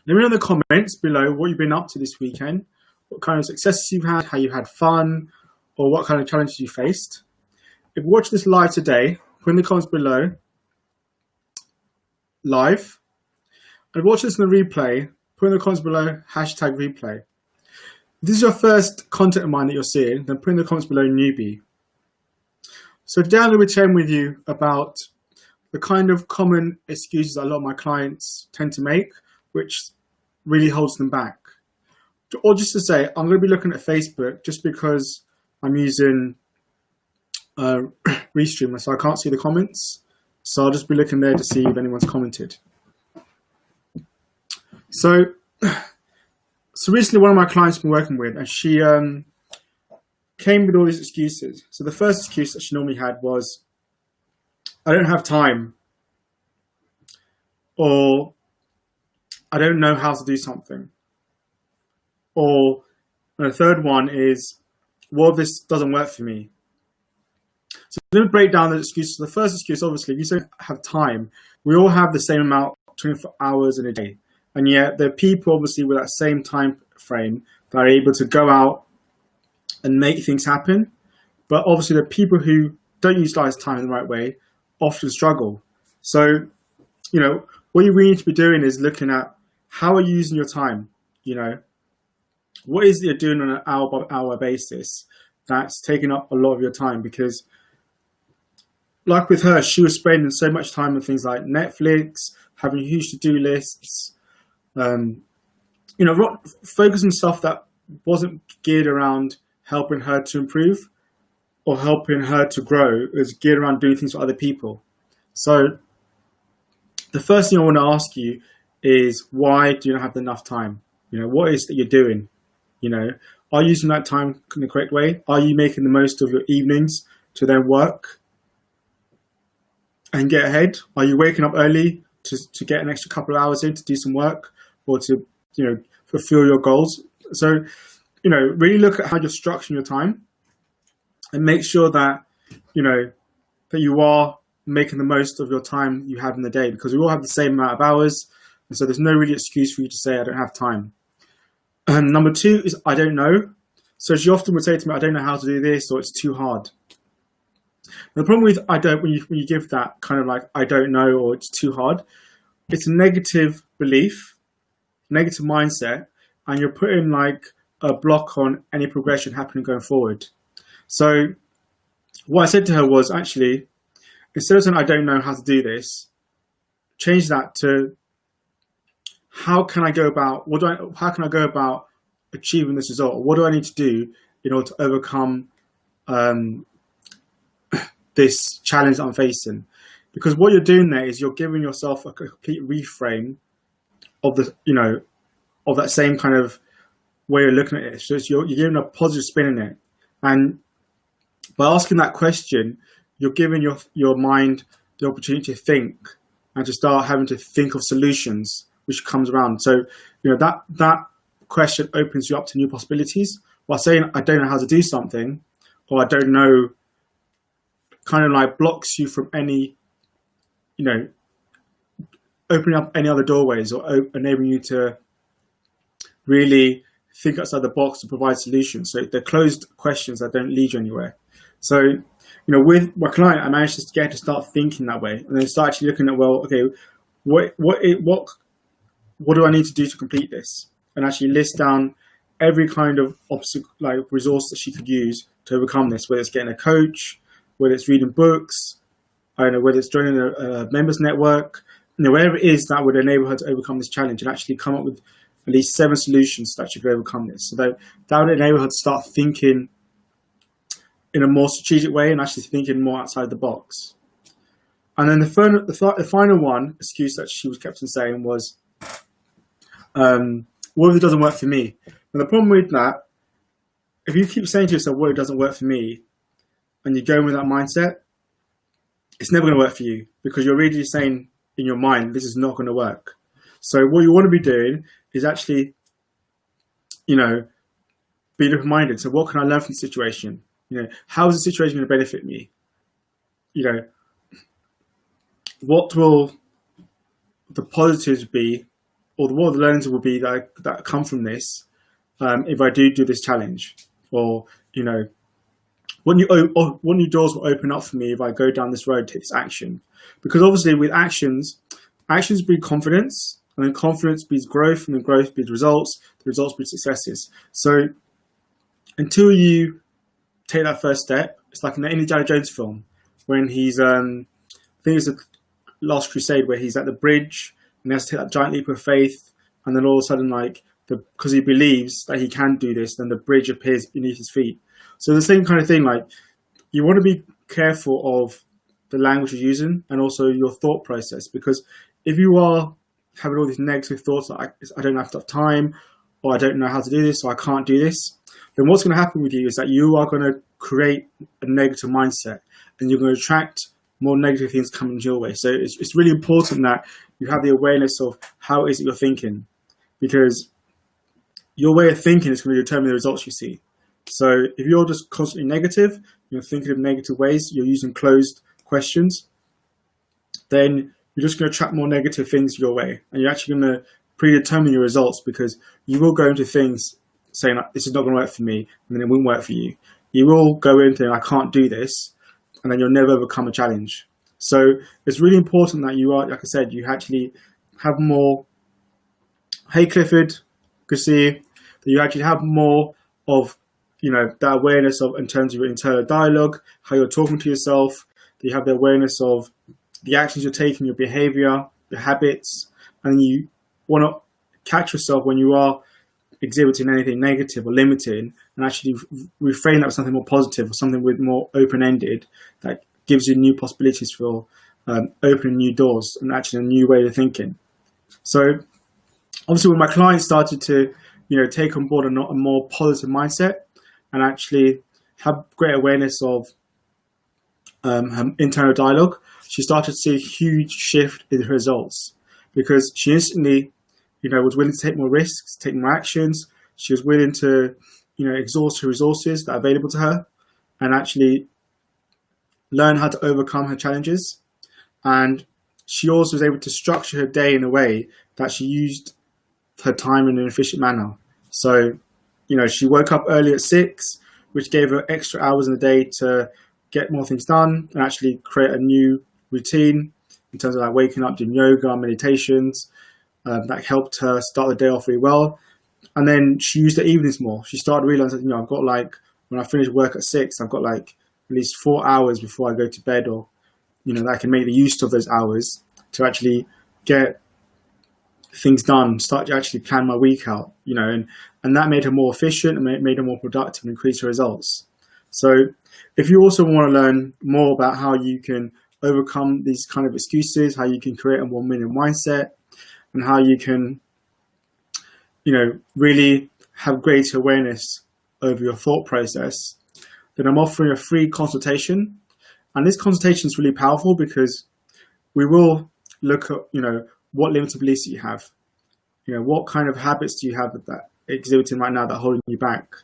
Let me know in the comments below what you've been up to this weekend, what kind of successes you've had, how you had fun, or what kind of challenges you faced. If you watch this live today, put in the comments below, live. And if you watch this in the replay, put in the comments below, #replay. If this is your first content of mine that you're seeing, then put in the comments below, newbie. So today I'm going to be sharing with you about the kind of common excuses that a lot of my clients tend to make, which really holds them back. Or just to say, I'm going to be looking at Facebook just because I'm using Restreamer, so I can't see the comments. So I'll just be looking there to see if anyone's commented. So recently one of my clients I've been working with, and she came with all these excuses. So the first excuse that she normally had was, I don't have time, or I don't know how to do something. Or the third one is, well, this doesn't work for me. So let me break down the excuses. The first excuse, obviously, if you don't have time, we all have the same amount, 24 hours in a day. And yet there are people, obviously, with that same time frame that are able to go out and make things happen. But obviously, the people who don't utilize time in the right way often struggle. So, what you really need to be doing is looking at how are you using your time. What is it you're doing on an hour-by-hour basis that's taking up a lot of your time? Because like with her, she was spending so much time on things like Netflix, having huge to-do lists, focus on stuff that wasn't geared around helping her to improve or helping her to grow. It was geared around doing things for other people. So the first thing I want to ask you is, why do you not have enough time? What is it that you're doing? Are you using that time in the correct way? Are you making the most of your evenings to then work and get ahead? Are you waking up early to get an extra couple of hours in to do some work or to, fulfill your goals? So, really look at how you're structuring your time and make sure that, that you are making the most of your time you have in the day, because we all have the same amount of hours. And so there's no really excuse for you to say, I don't have time. Number two is, I don't know. So she often would say to me, I don't know how to do this, or it's too hard. The problem with when you give that kind of like, I don't know, or it's too hard, it's a negative belief, negative mindset, and you're putting like a block on any progression happening going forward. So what I said to her was, actually, instead of saying, I don't know how to do this, change that to, how can I go about achieving this result? What do I need to do in order to overcome this challenge that I'm facing? Because what you're doing there is you're giving yourself a complete reframe of of that same kind of way of looking at it. So you're giving a positive spin in it. And by asking that question, you're giving your mind the opportunity to think and to start having to think of solutions which comes around. So, that question opens you up to new possibilities. While saying, I don't know how to do something, or I don't know, kind of like blocks you from any, opening up any other doorways or enabling you to really think outside the box to provide solutions. So they're closed questions that don't lead you anywhere. So, with my client, I managed to get her to start thinking that way, and then start actually looking at, well, okay, what do I need to do to complete this? And actually list down every kind of obstacle, like resource that she could use to overcome this, whether it's getting a coach, whether it's reading books, I don't know, whether it's joining a members network, wherever it is that would enable her to overcome this challenge, and actually come up with at least 7 solutions that she could overcome this. So that would enable her to start thinking in a more strategic way and actually thinking more outside the box. And then the final one, excuse that she was kept on saying was, what if it doesn't work for me? And the problem with that, if you keep saying to yourself, what if it doesn't work for me, and you're going with that mindset, it's never going to work for you, because you're really saying in your mind, this is not going to work. So what you want to be doing is actually, be open-minded. So what can I learn from the situation? How is the situation going to benefit me? What will the positives be, or what are the learnings will be that come from this if I do this challenge, or what new doors will open up for me if I go down this road, take this action. Because obviously with actions breed confidence, and then confidence breeds growth, and then growth breeds results, the results breed successes. So until you take that first step, it's like in the Indiana Jones film when he's I think it's the Last Crusade, where he's at the bridge and he has to take that giant leap of faith, and then all of a sudden, because he believes that he can do this, then the bridge appears beneath his feet. So the same kind of thing, like you want to be careful of the language you're using and also your thought process, because if you are having all these negative thoughts like I don't have enough time, or I don't know how to do this, or I can't do this, then what's going to happen with you is that you are going to create a negative mindset, and you're going to attract more negative things coming your way. So it's really important that you have the awareness of how it is that you're thinking, because your way of thinking is going to determine the results you see. So if you're just constantly negative, you're thinking of negative ways, you're using closed questions, then you're just going to attract more negative things your way, and you're actually going to predetermine your results, because you will go into things saying like, this is not going to work for me, and then it won't work for you. You will go into I can't do this, and then you'll never overcome a challenge. So it's really important that you are, like I said, you actually have more. Hey Clifford, good to see you. That you actually have more of that awareness of in terms of your internal dialogue, how you're talking to yourself. That you have the awareness of the actions you're taking, your behavior, your habits, and you want to catch yourself when you are exhibiting anything negative or limiting, and actually reframe that with something more positive or something with more open-ended that gives you new possibilities for opening new doors and actually a new way of thinking. So obviously when my clients started to take on board a more positive mindset and actually have great awareness of her internal dialogue, she started to see a huge shift in her results, because she instantly was willing to take more risks, take more actions. She was willing to, exhaust her resources that are available to her, and actually learn how to overcome her challenges. And she also was able to structure her day in a way that she used her time in an efficient manner. So, she woke up early at 6, which gave her extra hours in the day to get more things done and actually create a new routine in terms of waking up, doing yoga, meditations. That helped her start the day off really well. And then she used the evenings more. She started realizing, I've got when I finish work at 6, I've got at least 4 hours before I go to bed, or, that I can make the use of those hours to actually get things done, start to actually plan my week out, and that made her more efficient and made her more productive and increased her results. So if you also want to learn more about how you can overcome these kind of excuses, how you can create a more winning mindset, and how you can, really have greater awareness over your thought process, then I'm offering a free consultation. And this consultation is really powerful because we will look at, what limited beliefs you have. What kind of habits do you have that exhibiting right now that are holding you back?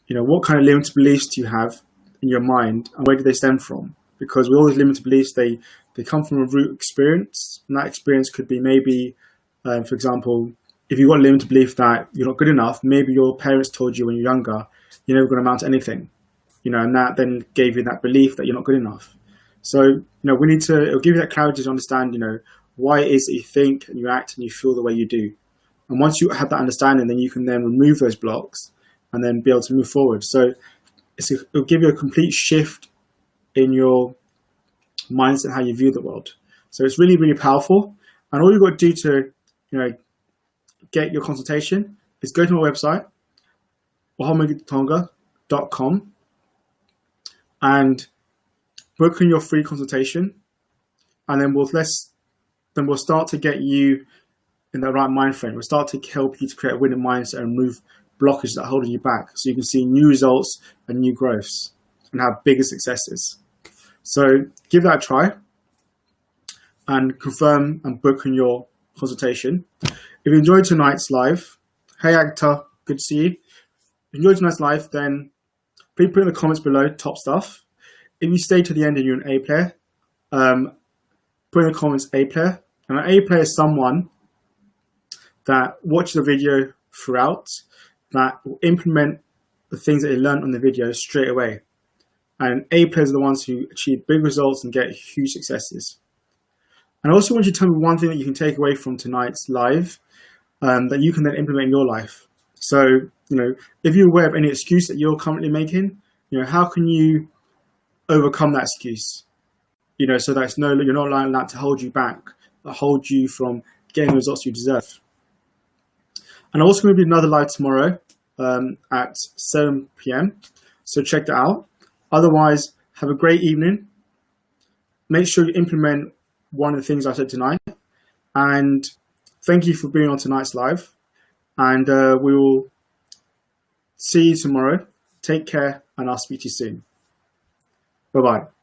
What kind of limited beliefs do you have in your mind, and where do they stem from? Because with all these limited beliefs, they come from a root experience, and that experience could be maybe, for example, if you've got a limited belief that you're not good enough, maybe your parents told you when you're younger, you're never going to amount to anything, and that then gave you that belief that you're not good enough. So, it'll give you that clarity to understand, why it is that you think and you act and you feel the way you do. And once you have that understanding, then you can then remove those blocks and then be able to move forward. So it'll give you a complete shift in your mindset, how you view the world. So it's really, really powerful. And all you've got to do to, get your consultation is go to my website, wahomagitonga.com, and book in your free consultation. And then we'll start to get you in the right mind frame. We'll start to help you to create a winning mindset and remove blockages that are holding you back, so you can see new results and new growths and have bigger successes. So give that a try and confirm and book in your consultation. If you enjoyed tonight's live, hey Agta, good to see you. If you enjoyed tonight's live, then please put in the comments below top stuff. If you stay to the end and you're an A player, put in the comments A player. And an A player is someone that watch the video throughout, that will implement the things that they learned on the video straight away. And A players are the ones who achieve big results and get huge successes. And I also want you to tell me one thing that you can take away from tonight's live that you can then implement in your life. So, if you're aware of any excuse that you're currently making, how can you overcome that excuse? So that you're not allowing that to hold you back, but hold you from getting the results you deserve. And I'm also going to be another live tomorrow at 7 p.m. So check that out. Otherwise, have a great evening. Make sure you implement one of the things I said tonight. And thank you for being on tonight's live. And we will see you tomorrow. Take care, and I'll speak to you soon. Bye-bye.